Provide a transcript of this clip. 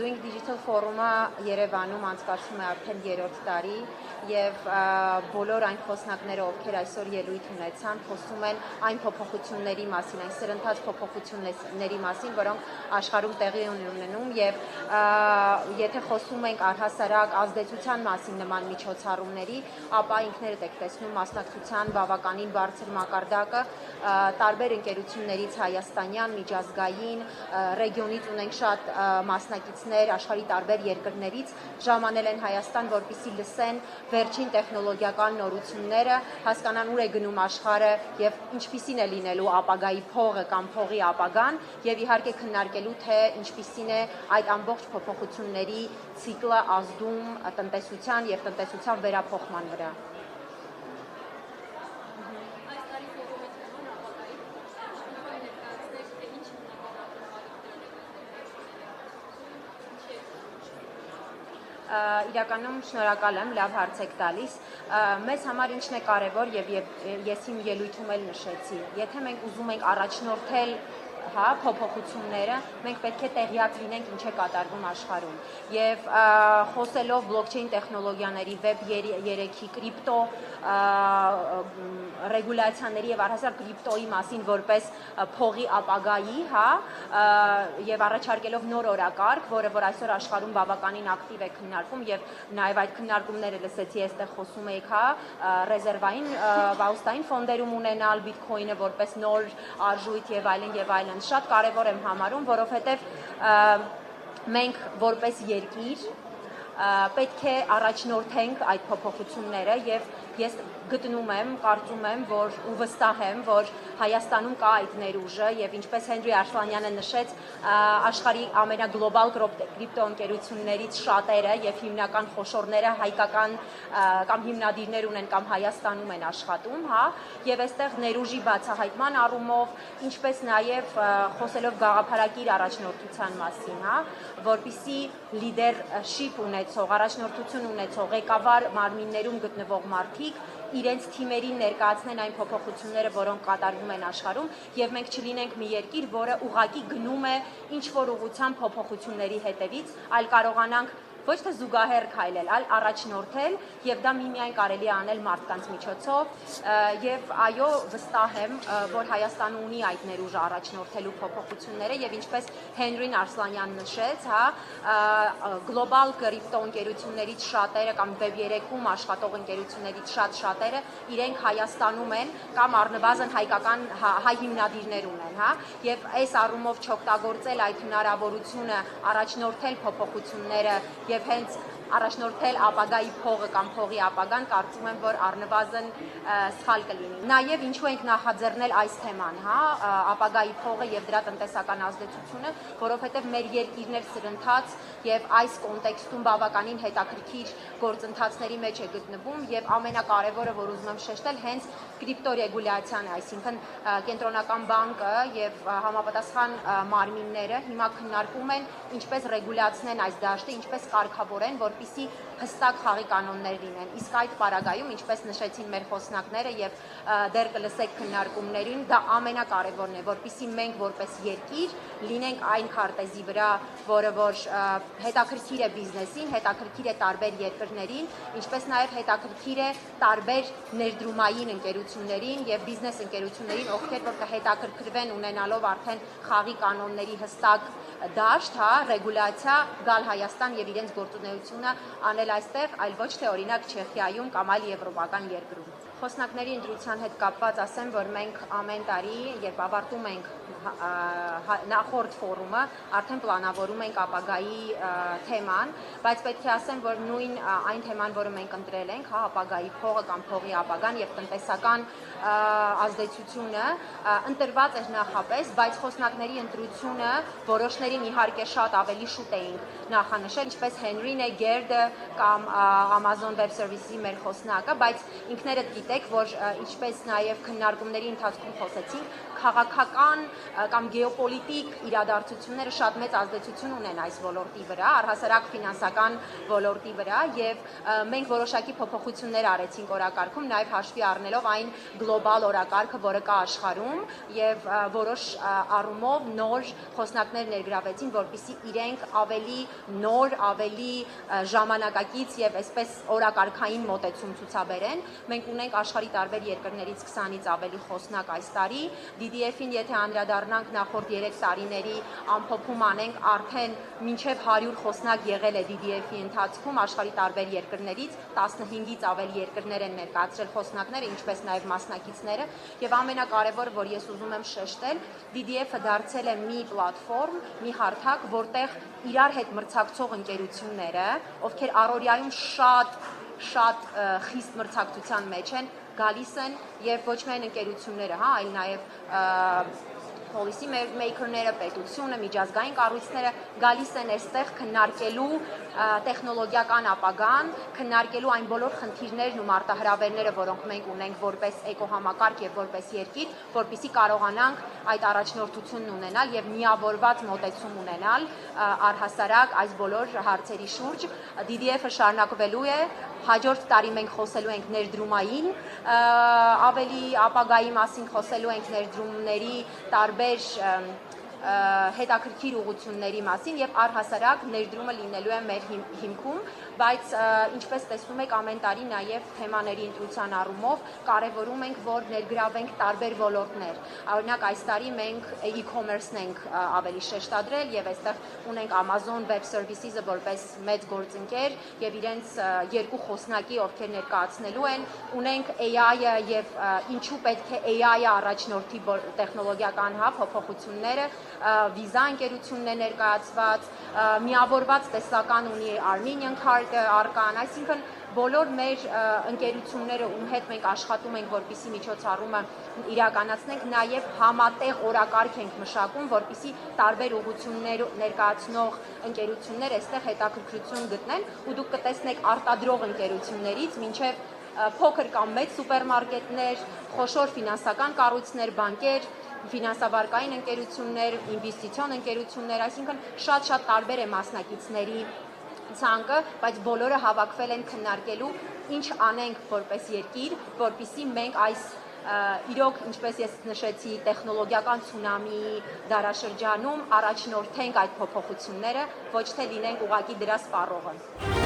Doing Digital Forum-ը Երևանում անցկացվում է արդեն 3-րդ տարի եւ բոլոր այն խոսնակները, ովքեր այսօր ելույթ ունեցան, խոսում են այն փոփոխությունների մասին, այն սրընթաց փոփոխությունների մասին, որոնք աշխարհում տեղի ունենում եւ եթե խոսում ենք առհասարակ ազդեցության մասին նման միջոցառումների, ապա ինքներդ եք տեսնում մասնակցության բավականին բարձր մակարդակը տարբեր ընկերություններից հայաստանյան, միջազգային, ռեգիոնից ունենք շատ մասնակիցներ աշխարհի տարբեր երկրներից ժամանել են Հայաստան, որպեսզի լսեն վերջին տեխնոլոգիական նորությունները, հասկանան ուր է գնում աշխարհը եւ ինչպիսին է լինելու ապագայի փողը կամ փողի ապագան եւ իհարկե քննարկելու թե ինչպիսին է այդ ամբողջ փոփոխությունների ցիկլը ազդում տնտեսության եւ տնտեսության վերափոխման վրա։ Իրականում շնորհակալ եմ, լավ հարց եք տալիս։ Մեզ համար ինչն է կարևոր եւ ես իմ ելույթում էլ նշեցի։ Եթե մենք ուզում ենք առաջնորդել փոփոխությունները, մենք պետք է տեղյակ լինենք ինչ է կատարվում աշխարհում։ Եվ խոսելով բլոկչեյն տեխնոլոգիաների, Web 3-ի, կրիպտո ռեգուլյացիաների եւ առհասարակ կրիպտոյի մասին որպես փողի ապագայի, եւ առաջարկելով նոր օրակարգ, որը որ այսօր աշխարհում բավականին ակտիվ է քննարկվում եւ նաեւ այդ քննարկումները լսեցի այստեղ խոսում եք, ռեզերվային վաուստային ֆոնդերում ունենալ բիթքոինը որպես նոր արժույթ եւ այլն շատ կարևոր եմ համարում, որովհետեւ մենք որպես երկիր պետք է առաջնորդենք այդ փոփոխությունները եւ ես գտնում եմ, կարծում եմ, որ ու վստահ եմ, որ Հայաստանում կա այդ ներուժը եւ ինչպես Հենրի Արսլանյանը նշեց, աշխարհի ամենագլոբալ կրիպտո ընկերություններից շատերը եւ հիմնական խոշորները հայկական կամ հիմնադիրներ ունեն կամ Հայաստանում են աշխատում, եւ այստեղ ներուժի բացահայտման առումով, ինչպես նաեւ խոսելով գաղափարակիր առաջնորդության մասին, որպիսի լիդերշիփ ունեցող, առաջնորդություն ունեցող ղեկավար մարմիններում գտնվող մարդիկ իրենց թիմերին ներկայացնեն այն փոփոխությունները, որոնք կատարվում են աշխարհում, եւ մենք չլինենք մի երկիր, որը ուղղակի գնում է ինչ որ ուղղության փոփոխությունների հետևից, այլ կարողանանք ոչ թե զուգահեռ քայլել, այլ առաջնորդել եւ դա միմիայն կարելի է անել մարդկանց միջոցով եւ այո վստահ եմ, որ Հայաստանը ունի այդ ներուժը առաջնորդելու փոփոխությունները եւ ինչպես Հենրին Արսլանյանն նշեց, գլոբալ կրիպտո ընկերություններից շատերը կամ Web 3-ում աշխատող ընկերություններից շատերը իրենք Հայաստանում են կամ առնվազն հայկական հայ հիմնադիրներ ունեն, եւ այս առումով չօգտագործել այդ հնարավորությունը առաջնորդել փոփոխությունները եւ հենց առաջնորդել ապագայի փողը կամ փողի ապագան, կարծում եմ, որ առնվազն սխալ կլինի։ Նաեւ ինչու ենք նախաձեռնել այս թեման, ապագայի փողը եւ դրա տնտեսական ազդեցությունը, որովհետեւ մեր երկիրն է սրընթաց եւ այս կոնտեքստում բավականին հետաքրքիր գործընթացների մեջ է գտնվում եւ ամենակարևորը, որ ուզում եմ շեշտել, հենց կրիպտո ռեգուլյացիան է, այսինքն կենտրոնական բանկը եւ համապատասխան մարմինները հիմա քննարկում են ինչպես ռեգուլյացնեն այս դաշտը, ինչպես կարգավորեն, որպեսզի հստակ խաղի կանոններ լինեն։ Իսկ այդ պարագայում, ինչպես նշեցին մեր խոսնակները եւ դեռ կլսեք քննարկումներին, դա ամենակարևորն է, որպեսզի մենք որպես երկիր լինենք այն քարտեզի վրա, որը որ հետաքրքիր է բիզնեսին, հետաքրքիր է տարբեր երկրներին, ինչպես նաեւ հետաքրքիր է տարբեր ներդրումային ընկերություններին եւ բիզնես ընկերություններին, ովքեր որ կհետաքրքրվեն ունենալով արդեն խաղի կանոնների հստակ դաշտ, ռեգուլյացիա գալ Հայաստան եւ իրենց գործունեությունը անել այստեղ, այլ ոչ թե օրինակ Չեխիայում կամ այլ եվրոպական երկրում։ Խոսնակների ընտրության հետ կապված ասեմ, որ մենք ամեն տարի, երբ ավարտում ենք նախորդ ֆորումը, արդեն պլանավորում ենք ապագայի թեման, բայց պետք է ասեմ, որ նույն այն թեման, որը մենք ընտրել ենք, ապագայի փողը կամ փողի ապագան եւ տնտեսական ազդեցությունը ընտրված էր նախապես, բայց խոսնակների ընտրությունը որոշներին իհարկե շատ ավելի շուտ էինք նախանշել, ինչպես Հենրին է, Գերդը կամ Amazon Web Services-ի մեր խոսնակը, բայց ինքներդ գիտեք, որ ինչպես նաև քննարկումների ընթացքում խոսեցինք, քաղաքական կամ գեոպոլիտիկ իրադարձությունները շատ մեծ ազդեցություն ունեն այս ոլորտի վրա, առհասարակ ֆինանսական ոլորտի վրա, եւ մենք որոշակի փոփոխություններ արեցինք օրակարգում, նաև հաշվի առնելով այն գլոբալ օրակարգը, որը կա աշխարհում, եւ որոշ առումով նոր խոսնակներ ներգրավեցին, որպեսզի իրենք ավելի նոր, ավելի ժամանակակից եւ այսպես օրակարգային մոտեցում ցուցաբերեն։ Մենք ունենք աշխարհի տարբեր երկրներից 20-ից ավելի խոսնակ այս տարի։ DDF-ին եթե անդրադառնանք նախորդ 3 տարիների ամփոփում անենք, արդեն մինչև 100 խոսնակ եղել է DDF-ի ընթացքում աշխարհի տարբեր երկրներից, 15-ից ավելի երկրներ են ներկայացրել խոսնակները, ինչպես նաև մասնակիցները, եւ ամենակարևորը, որ ես ուզում եմ շեշտել, DDF-ը դարձել է մի պլատֆորմ, մի հարթակ, որտեղ իրար հետ մրցակցող ընկերությունները, ովքեր առօրյայում շատ խիստ մրցակցության մեջ են, գալիս են եւ ոչ միայն ընկերությունները, այլ նաեւ policy maker-ները, պետությունը, միջազգային կառույցները գալիս են այստեղ քննարկելու տեխնոլոգիական ապագան, քննարկելու այն բոլոր խնդիրներն ու մարտահրավերները, որոնք մենք ունենք որպես էկոհամակարգ եւ որպես երկիր, որպեսզի կարողանանք այդ առաջնորդությունն ունենալ եւ միավորված մոտեցում ունենալ առհասարակ այս բոլոր հարցերի շուրջ։ DDF-ը շարունակվելու է, հաջորդ տարի մենք խոսելու ենք ներդրումային, ավելի ապագայի մասին խոսելու ենք ներդրումների տարբեր հետաքրքիր ուղղությունների մասին եւ առհասարակ ներդրումը լինելու է մեր հիմքում, բայց ինչպես տեսնում եք ամեն տարի նաեւ թեմաների ընտրության առումով կարեւորում ենք, որ ներգրավենք տարբեր ոլորտներ։ Օրինակ այս տարի մենք e-commerce-ն ենք ավելի շեշտադրել եւ այստեղ ունենք Amazon Web Services-ը որպես մեծ գործընկեր եւ իրենց երկու խոսնակի, ովքեր ներկայացնելու են, ունենք AI-ը եւ ինչու պետք է AI-ը առաջնորդի տեխնոլոգիական փոփոխությունները, վիզա ընկերությունն է ներկայացված, միավորված տեսական ունի Armenian Card-ը արկան, այսինքն բոլոր մեր ընկերությունները, ում հետ մենք աշխատում ենք, որպեսզի միջոցառումը իրականացնենք, նաև համատեղ օրակարգ ենք մշակում, որպեսզի տարբեր ուղղություններ ներկայացնող ընկերություններ այստեղ հետաքրքրություն գտնեն, ու դուք կտեսնեք արտադրող ընկերություններից մինչև փոքր կամ մեծ սուպերմարկետներ, խոշոր ֆինանսական կառույցներ, բանկեր, ֆինանսավարկային ընկերություններ, ինվեստիցիոն ընկերություններ, այսինքն շատ տարբեր է մասնակիցների ցանկը, բայց բոլորը հավաքվել են քննարկելու ինչ անենք որպես երկիր, որպեսզի մենք այս իրոք, ինչպես ես նշեցի, տեխնոլոգիական ցունամի դարաշրջանում առաջնորդենք այդ փոփոխությունները, ոչ թե լինենք ուղղակի դրա սպառողը։